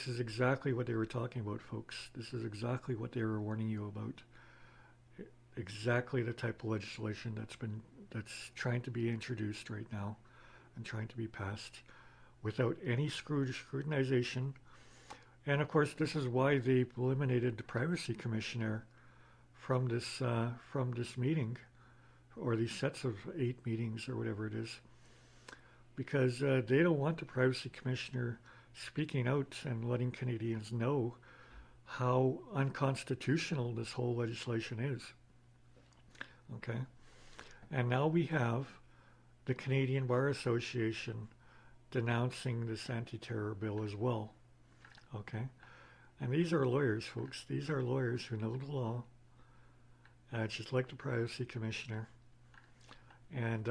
this is exactly what they were talking about, folks. This is exactly what they were warning you about. Exactly the type of legislation that's trying to be introduced right now and trying to be passed without any scrutinization. And of course, this is why they eliminated the privacy commissioner from this meeting, or these sets of 8 meetings or whatever it is, because they don't want the privacy commissioner speaking out and letting Canadians know how unconstitutional this whole legislation is. Okay, and now we have the Canadian Bar Association denouncing this anti-terror bill as well. Okay, and these are lawyers, folks. These are lawyers who know the law, just like the privacy commissioner. And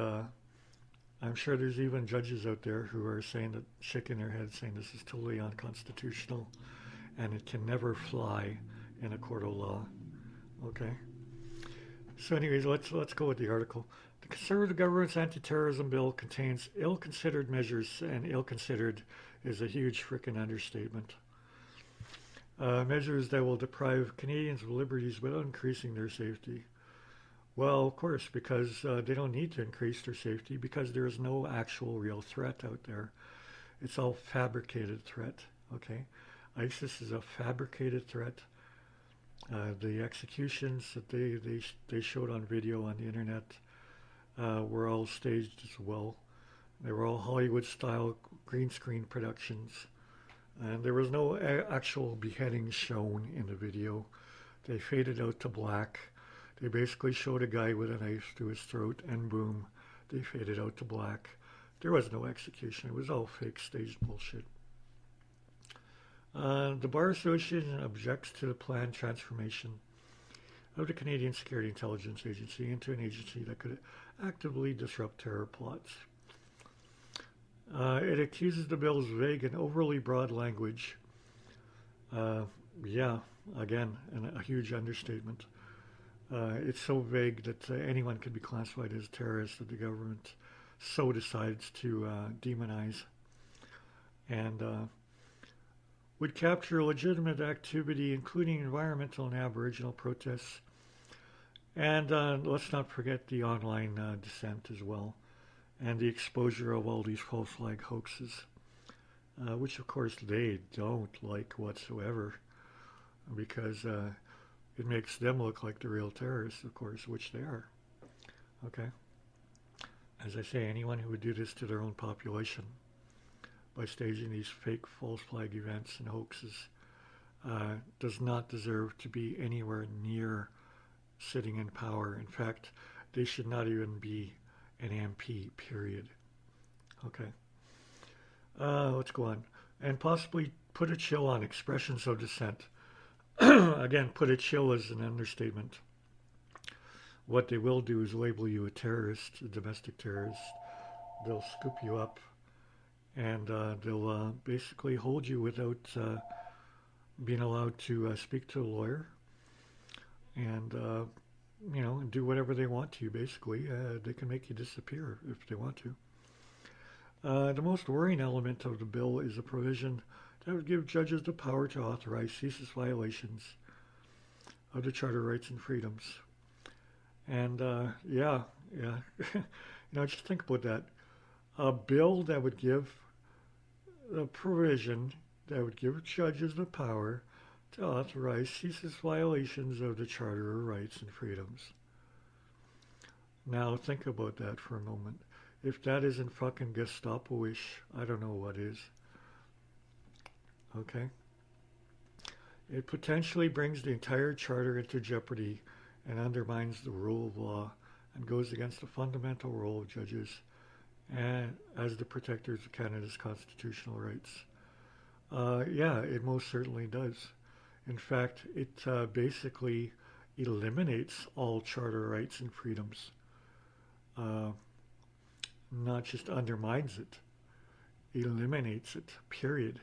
I'm sure there's even judges out there who are saying that, shaking their heads, saying this is totally unconstitutional and it can never fly in a court of law. Okay. So, anyways, let's go with the article. The Conservative government's anti-terrorism bill contains ill-considered measures, and ill-considered is a huge frickin' understatement. Measures that will deprive Canadians of liberties without increasing their safety. Well, of course, because they don't need to increase their safety, because there is no actual real threat out there. It's all fabricated threat, okay? ISIS is a fabricated threat. The executions that they showed on video on the internet were all staged as well. They were all Hollywood-style green screen productions. And there was no actual beheading shown in the video. They faded out to black. They basically showed a guy with a knife to his throat, and boom, they faded out to black. There was no execution. It was all fake, staged bullshit. The Bar Association objects to the planned transformation of the Canadian Security Intelligence Agency into an agency that could actively disrupt terror plots. It accuses the bill's vague and overly broad language. Yeah, again, a huge understatement. It's so vague that anyone could be classified as a terrorist that the government so decides to demonize. And would capture legitimate activity, including environmental and Aboriginal protests. And let's not forget the online dissent as well, and the exposure of all these false flag hoaxes, which of course they don't like whatsoever, because it makes them look like the real terrorists, of course, which they are. Okay? As I say, anyone who would do this to their own population by staging these fake false flag events and hoaxes does not deserve to be anywhere near sitting in power. In fact, they should not even be an MP, period. Okay. Let's go on. And possibly put a chill on expressions of dissent. Again, put a chill is an understatement. What they will do is label you a terrorist, a domestic terrorist. They'll scoop you up, and they'll basically hold you without being allowed to speak to a lawyer, and do whatever they want to you. Basically, they can make you disappear if they want to. The most worrying element of the bill is a provision that would give judges the power to authorize ceaseless violations of the Charter rights and freedoms. And yeah, just think about that. A bill that would give a provision that would give judges the power to authorize ceaseless violations of the Charter of Rights and Freedoms. Now think about that for a moment. If that isn't fucking Gestapo-ish, I don't know what is. Okay? It potentially brings the entire Charter into jeopardy and undermines the rule of law and goes against the fundamental role of judges and as the protectors of Canada's constitutional rights. Yeah, it most certainly does. In fact, it basically eliminates all charter rights and freedoms. Not just undermines it, eliminates it, period.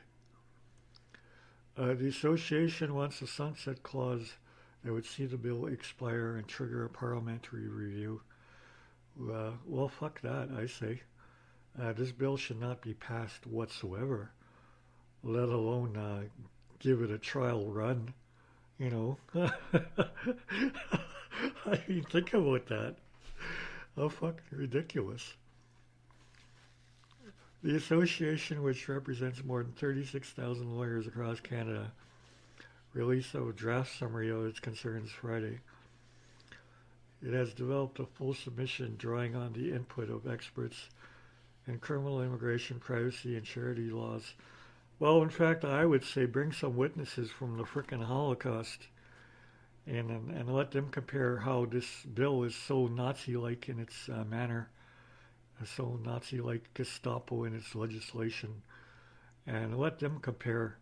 The association wants a sunset clause that would see the bill expire and trigger a parliamentary review. Well, fuck that, I say. This bill should not be passed whatsoever, let alone give it a trial run, you know. I mean, think about that. How fucking ridiculous. The association, which represents more than 36,000 lawyers across Canada, released a draft summary of its concerns Friday. It has developed a full submission drawing on the input of experts in criminal, immigration, privacy, and charity laws. Well, in fact, I would say bring some witnesses from the frickin' Holocaust and let them compare how this bill is so Nazi-like in its manner, so Nazi-like Gestapo in its legislation, and let them compare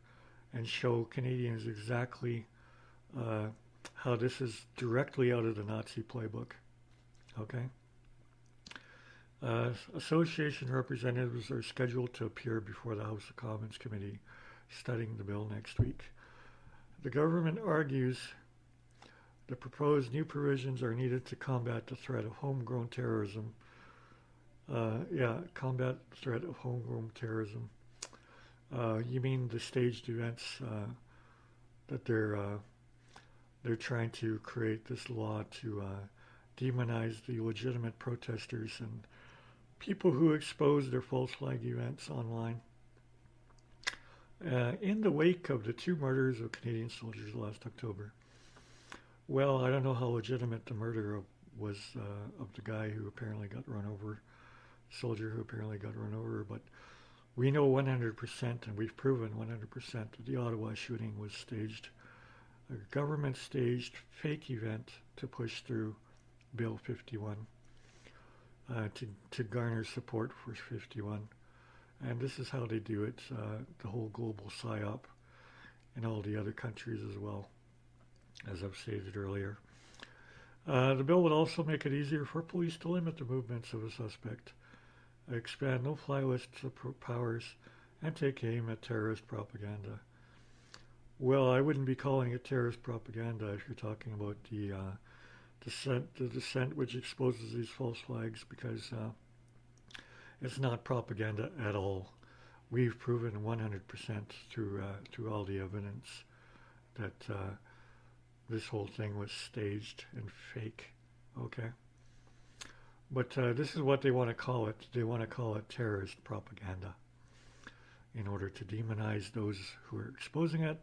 and show Canadians exactly how this is directly out of the Nazi playbook. Okay? Association representatives are scheduled to appear before the House of Commons Committee studying the bill next week. The government argues the proposed new provisions are needed to combat the threat of homegrown terrorism. Combat the threat of homegrown terrorism. You mean the staged events that they're trying to create this law to demonize the legitimate protesters and people who expose their false flag events online. In the wake of the 2 murders of Canadian soldiers last October. Well, I don't know how legitimate the murder was of the guy who apparently got run over, soldier who apparently got run over, but we know 100%, and we've proven 100% that the Ottawa shooting was staged. A government-staged fake event to push through Bill 51, to garner support for 51. And this is how they do it, the whole global PSYOP in all the other countries as well, as I've stated earlier. The bill would also make it easier for police to limit the movements of a suspect, expand no-fly lists of powers, and take aim at terrorist propaganda. Well, I wouldn't be calling it terrorist propaganda if you're talking about the dissent which exposes these false flags, because it's not propaganda at all. We've proven 100% through all the evidence that this whole thing was staged and fake. Okay? But this is what they want to call it. They want to call it terrorist propaganda in order to demonize those who are exposing it,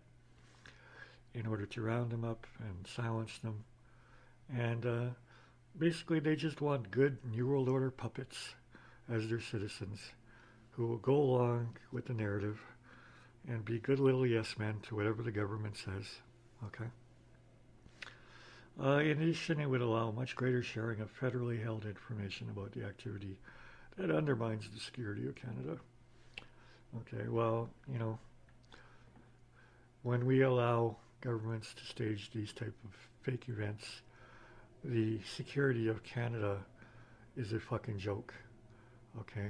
in order to round them up and silence them. And basically they just want good New World Order puppets as their citizens who will go along with the narrative and be good little yes men to whatever the government says. Okay? In addition, it would allow much greater sharing of federally held information about the activity that undermines the security of Canada. Okay, well, you know, when we allow governments to stage these type of fake events, the security of Canada is a fucking joke, okay?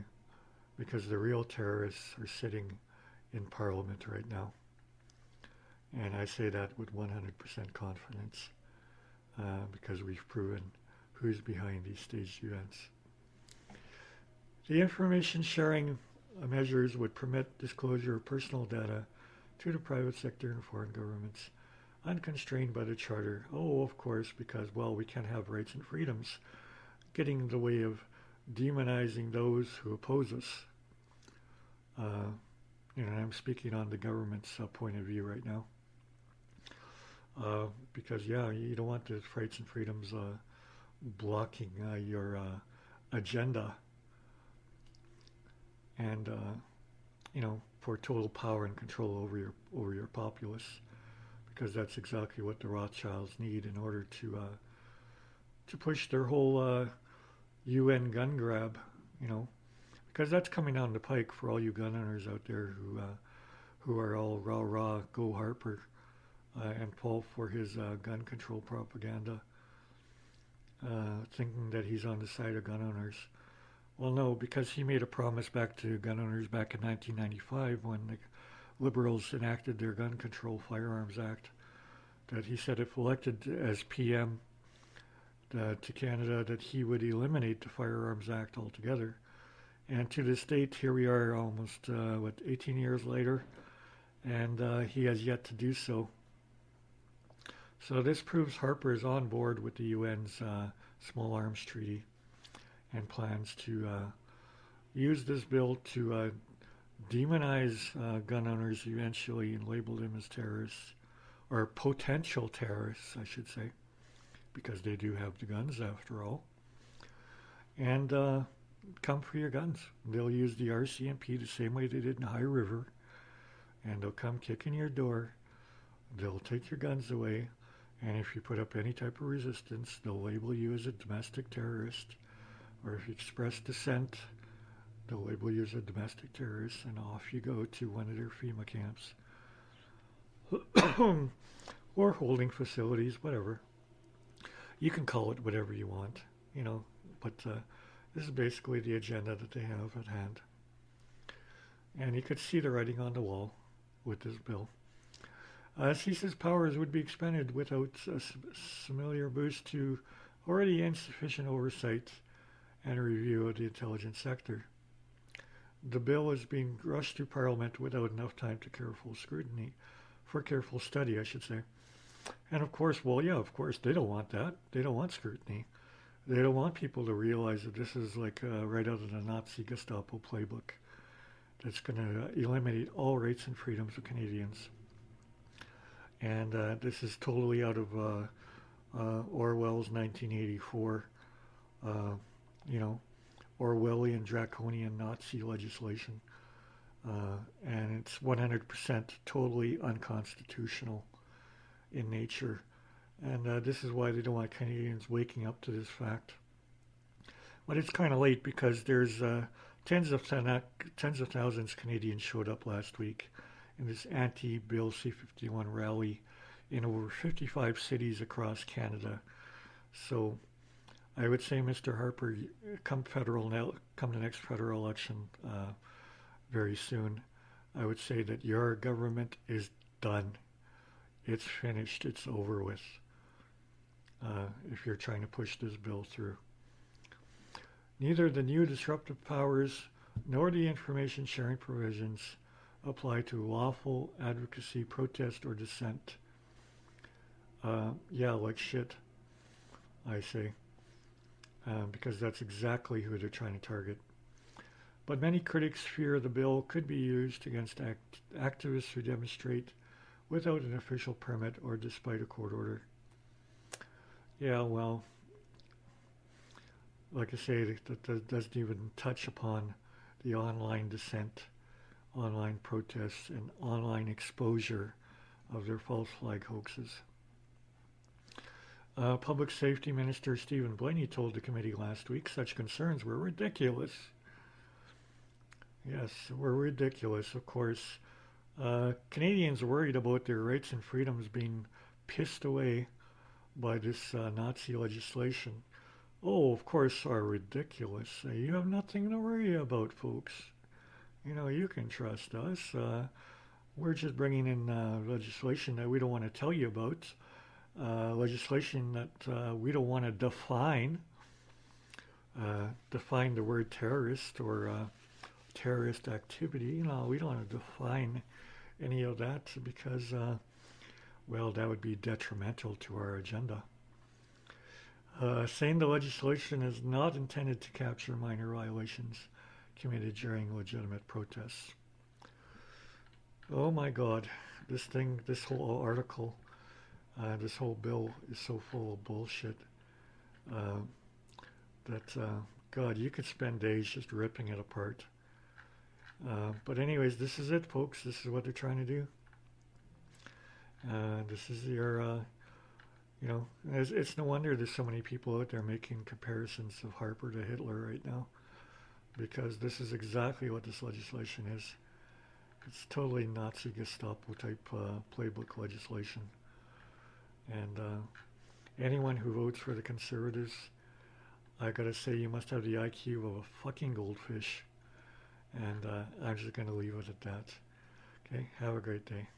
Because the real terrorists are sitting in Parliament right now. And I say that with 100% confidence, because we've proven who's behind these staged events. The information sharing measures would permit disclosure of personal data to the private sector and foreign governments, unconstrained by the Charter. Oh, of course, because, well, we can't have rights and freedoms getting in the way of demonizing those who oppose us. I'm speaking on the government's point of view right now. Because, yeah, you don't want the rights and freedoms blocking your agenda. And, for total power and control over your populace. Because that's exactly what the Rothschilds need in order to push their whole UN gun grab, because that's coming down the pike for all you gun owners out there who are all rah, go Harper, and fall for his gun control propaganda, thinking that he's on the side of gun owners. Well, no, because he made a promise back to gun owners back in 1995 when the Liberals enacted their Gun Control Firearms Act, that he said if elected as PM to Canada that he would eliminate the Firearms Act altogether. And to this date, here we are almost, 18 years later, and he has yet to do so. So this proves Harper is on board with the UN's Small Arms Treaty and plans to use this bill to demonize gun owners eventually and label them as terrorists, or potential terrorists, I should say, because they do have the guns after all. And come for your guns. They'll use the RCMP the same way they did in High River, and they'll come kick in your door. They'll take your guns away, and if you put up any type of resistance, they'll label you as a domestic terrorist, or if you express dissent, they'll label you as a domestic terrorist, and off you go to one of their FEMA camps or holding facilities, whatever. You can call it whatever you want, but this is basically the agenda that they have at hand. And you could see the writing on the wall with this bill. She says powers would be expended without a similar boost to already insufficient oversight and a review of the intelligence sector. The bill is being rushed through Parliament without enough time to careful study, I should say. And of course, they don't want that. They don't want scrutiny. They don't want people to realize that this is like right out of the Nazi Gestapo playbook that's going to eliminate all rights and freedoms of Canadians. And this is totally out of Orwell's 1984, Orwellian draconian Nazi legislation. And it's 100% totally unconstitutional in nature. And this is why they don't want Canadians waking up to this fact. But it's kind of late because there's tens of thousands Canadians showed up last week in this anti-Bill C-51 rally in over 55 cities across Canada. So I would say, Mr. Harper, come the next federal election very soon, I would say that your government is done. It's finished. It's over with. If you're trying to push this bill through. Neither the new disruptive powers nor the information sharing provisions apply to lawful advocacy, protest, or dissent. Like shit, I say, because that's exactly who they're trying to target. But many critics fear the bill could be used against activists who demonstrate without an official permit or despite a court order. Yeah, well, like I say, that doesn't even touch upon the online dissent, online protests, and online exposure of their false flag hoaxes. Public Safety Minister Stephen Blaney told the committee last week such concerns were ridiculous. Yes, were ridiculous, of course. Canadians worried about their rights and freedoms being pissed away by this Nazi legislation. Oh, of course, are ridiculous. You have nothing to worry about, folks. You can trust us. We're just bringing in legislation that we don't want to tell you about. Legislation that we don't want to define the word terrorist or terrorist activity. We don't want to define any of that because, that would be detrimental to our agenda. Saying the legislation is not intended to capture minor violations committed during legitimate protests. Oh my God, this whole article, this whole bill is so full of bullshit that, God, you could spend days just ripping it apart. But anyways, this is it, folks. This is what they're trying to do. This is your, it's no wonder there's so many people out there making comparisons of Harper to Hitler right now, because this is exactly what this legislation is. It's totally Nazi Gestapo type playbook legislation. And anyone who votes for the Conservatives, I gotta say, you must have the IQ of a fucking goldfish. And I'm just gonna leave it at that. Okay, have a great day.